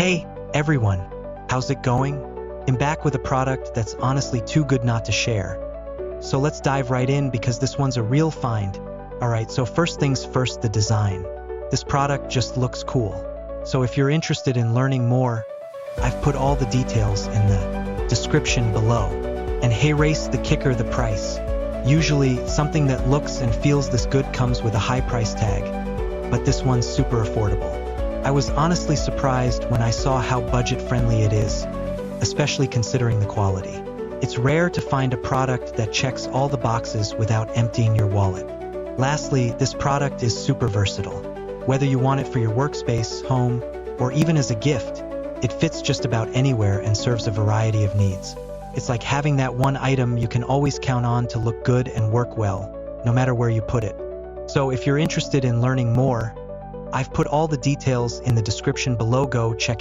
Hey, everyone, how's it going? I'm back with a product that's honestly too good not to share. So let's dive right in because this one's a real find. Alright, so first things first, the design. This product just looks cool. So if you're interested in learning more, I've put all the details in the description below. And hey, race the kicker, the price. Usually, something that looks and feels this good comes with a high price tag, but this one's super affordable. I was honestly surprised when I saw how budget-friendly it is, especially considering the quality. It's rare to find a product that checks all the boxes without emptying your wallet. Lastly, this product is super versatile. Whether you want it for your workspace, home, or even as a gift, it fits just about anywhere and serves a variety of needs. It's like having that one item you can always count on to look good and work well, no matter where you put it. So if you're interested in learning more, I've put all the details in the description below. Go check